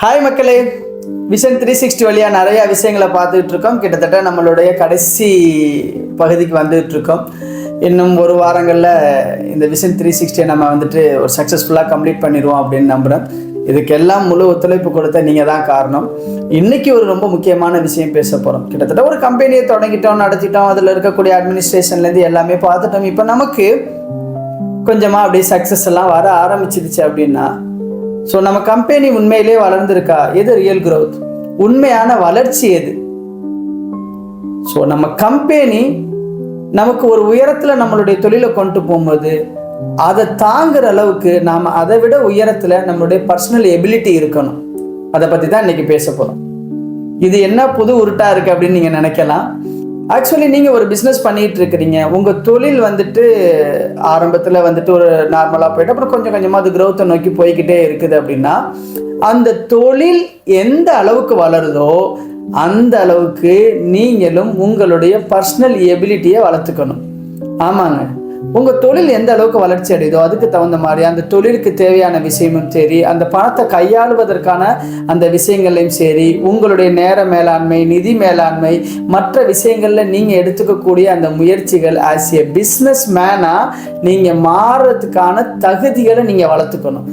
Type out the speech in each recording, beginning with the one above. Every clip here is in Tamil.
ஹாய் மக்களே, விஷன் 360 வழியாக நிறையா விஷயங்களை பார்த்துட்டு இருக்கோம். கிட்டத்தட்ட நம்மளுடைய கடைசி பகுதிக்கு வந்துட்டு இருக்கோம். இன்னும் ஒரு வாரங்களில் இந்த விஷன் 360 நம்ம வந்துட்டு ஒரு சக்ஸஸ்ஃபுல்லாக கம்ப்ளீட் பண்ணிடுவோம் அப்படின்னு நம்புகிறேன். இதுக்கெல்லாம் முழு ஒத்துழைப்பு கொடுத்த நீங்கள் தான் காரணம். இன்றைக்கி ஒரு ரொம்ப முக்கியமான விஷயம் பேச போகிறோம். கிட்டத்தட்ட ஒரு கம்பெனியை தொடங்கிட்டோம், நடத்திட்டோம், அதில் இருக்கக்கூடிய அட்மினிஸ்ட்ரேஷன்லேருந்து எல்லாமே பார்த்துட்டோம். இப்போ நமக்கு கொஞ்சமாக அப்படியே சக்ஸஸ் எல்லாம் வர ஆரம்பிச்சிருச்சு அப்படின்னா, ஸோ நம்ம கம்பெனி உண்மையிலே வளர்ந்துருக்கா? எது ரியல் growth? உண்மையான வளர்ச்சி எது? ஸோ நம்ம கம்பெனி நமக்கு ஒரு உயரத்தில் நம்மளுடைய தொழிலை கொண்டு போகும்போது அதை தாங்குற அளவுக்கு நாம் அதை விட உயரத்தில் நம்மளுடைய பர்சனல் எபிலிட்டி இருக்கணும். அதை பற்றி தான் இன்னைக்கு பேச போகிறோம். இது என்ன புது உருட்டாக இருக்குது அப்படின்னு நீங்கள் நினைக்கலாம். ஆக்சுவலி நீங்கள் ஒரு பிஸ்னஸ் பண்ணிகிட்டு இருக்கிறீங்க. உங்கள் தொழில் வந்துட்டு ஆரம்பத்தில் வந்துட்டு ஒரு நார்மலாக போயிட்டு அப்புறம் கொஞ்சம் கொஞ்சமாக அது growth-ஐ நோக்கி போய்கிட்டே இருக்குது அப்படின்னா, அந்த தொழில் எந்த அளவுக்கு வளருதோ அந்த அளவுக்கு நீங்களும் உங்களுடைய பர்சனல் எபிலிட்டியை வளர்த்துக்கணும். ஆமாங்க, உங்கள் தொழில் எந்த அளவுக்கு வளர்ச்சி அடையுதோ அதுக்கு தகுந்த மாதிரி அந்த தொழிலுக்கு தேவையான விஷயமும் சரி, அந்த பணத்தை கையாளுவதற்கான அந்த விஷயங்களையும் சரி, உங்களுடைய நேர மேலாண்மை, நிதி மேலாண்மை, மற்ற விஷயங்களில் நீங்கள் எடுத்துக்கக்கூடிய அந்த முயற்சிகள் ஆஸ் எ பிஸ்னஸ் மேனாக நீங்கள் மாறுறதுக்கான தகுதிகளை நீங்கள் வளர்த்துக்கணும்.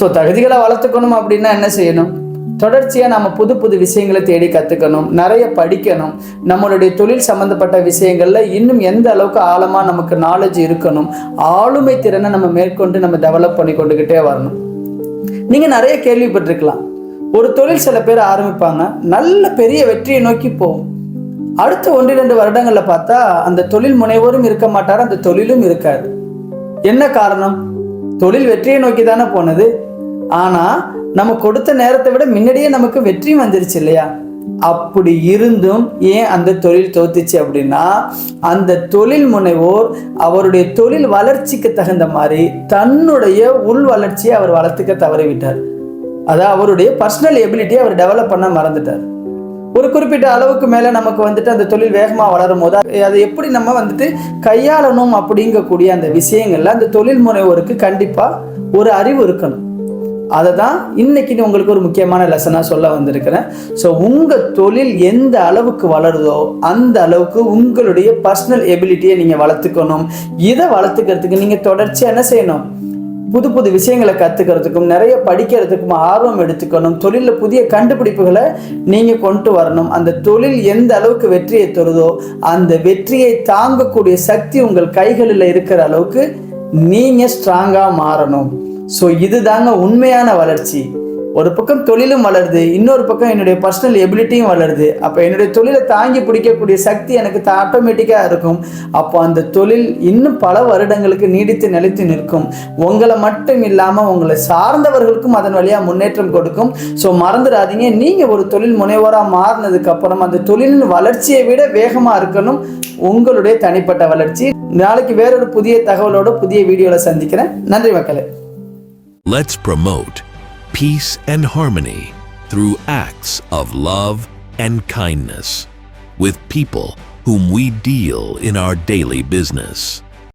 ஸோ தகுதிகளை வளர்த்துக்கணும் அப்படின்னா என்ன செய்யணும்? தொடர்ச்சியாக நம்ம புது புது விஷயங்களை தேடி கற்றுக்கணும், நிறைய படிக்கணும். நம்மளுடைய தொழில் சம்மந்தப்பட்ட விஷயங்களில் இன்னும் எந்த அளவுக்கு ஆழமாக நமக்கு நாலேஜ் இருக்கணும். ஆளுமை திறனை நம்ம மேற்கொண்டு நம்ம டெவலப் பண்ணி கொண்டுக்கிட்டே வரணும். நீங்கள் நிறைய கேள்விப்பட்டிருக்கலாம், ஒரு தொழில் சில பேர் ஆரம்பிப்பாங்க, நல்ல பெரிய வெற்றியை நோக்கி போகும். அடுத்த 1-2 வருடங்களில் பார்த்தா அந்த தொழில் முனைவோரும் இருக்க மாட்டார், அந்த தொழிலும் இருக்காது. என்ன காரணம்? தொழில் வெற்றியை நோக்கி தானே போனது. ஆனால் நம்ம கொடுத்த நேரத்தை விட முன்னாடியே நமக்கு வெற்றி வந்துருச்சு இல்லையா? அப்படி இருந்தும் ஏன் அந்த தொழில் தோத்துச்சு அப்படின்னா, அந்த தொழில் முனைவோர் அவருடைய தொழில் வளர்ச்சிக்கு தகுந்த மாதிரி தன்னுடைய உள் வளர்ச்சியை அவர் வளர்த்துக்க தவறிவிட்டார். அதாவது அவருடைய பர்சனல் எபிலிட்டியை அவர் டெவலப் பண்ண மறந்துட்டார். ஒரு குறிப்பிட்ட அளவுக்கு மேலே நமக்கு வந்துட்டு அந்த தொழில் வேகமாக வளரும் போது அதை எப்படி நம்ம வந்துட்டு கையாளணும் அப்படிங்கக்கூடிய அந்த விஷயங்கள்ல அந்த தொழில் முனைவோருக்கு கண்டிப்பாக ஒரு அறிவு இருக்கணும். அதை தான் இன்னைக்கு உங்களுக்கு ஒரு முக்கியமான லெசனாக சொல்ல வந்திருக்கிறேன். ஸோ உங்கள் தொழில் எந்த அளவுக்கு வளருதோ அந்த அளவுக்கு உங்களுடைய பர்சனல் எபிலிட்டியை நீங்கள் வளர்த்துக்கணும். இதை வளர்த்துக்கிறதுக்கு நீங்கள் தொடர்ச்சியாக என்ன செய்யணும்? புது புது விஷயங்களை கற்றுக்கிறதுக்கும் நிறைய படிக்கிறதுக்கும் ஆர்வம் எடுத்துக்கணும். தொழிலில் புதிய கண்டுபிடிப்புகளை நீங்கள் கொண்டு வரணும். அந்த தொழில் எந்த அளவுக்கு வெற்றியை தருதோ அந்த வெற்றியை தாங்கக்கூடிய சக்தி உங்கள் கைகளில் இருக்கிற அளவுக்கு நீங்கள் ஸ்ட்ராங்காக மாறணும். ஸோ இதுதாங்க உண்மையான வளர்ச்சி. ஒரு பக்கம் தொழிலும் வளருது, இன்னொரு பக்கம் என்னுடைய பர்சனல் எபிலிட்டியும் வளருது. அப்போ என்னுடைய தொழிலை தாங்கி பிடிக்கக்கூடிய சக்தி எனக்கு ஆட்டோமேட்டிக்காக இருக்கும். அப்போ அந்த தொழில் இன்னும் பல வருடங்களுக்கு நீடித்து நிலைத்து நிற்கும். உங்களை மட்டும் இல்லாமல் உங்களை சார்ந்தவர்களுக்கும் அதன் வழியாக முன்னேற்றம் கொடுக்கும். ஸோ மறந்துடாதீங்க, நீங்கள் ஒரு தொழில் முனைவோராக மாறினதுக்கு அப்புறம் அந்த தொழிலின் வளர்ச்சியை விட வேகமாக இருக்கணும் உங்களுடைய தனிப்பட்ட வளர்ச்சி. நாளைக்கு வேறொரு புதிய தகவலோட புதிய வீடியோவில் சந்திக்கிறேன். நன்றி மக்களே. Let's promote peace and harmony through acts of love and kindness with people whom we deal in our daily business.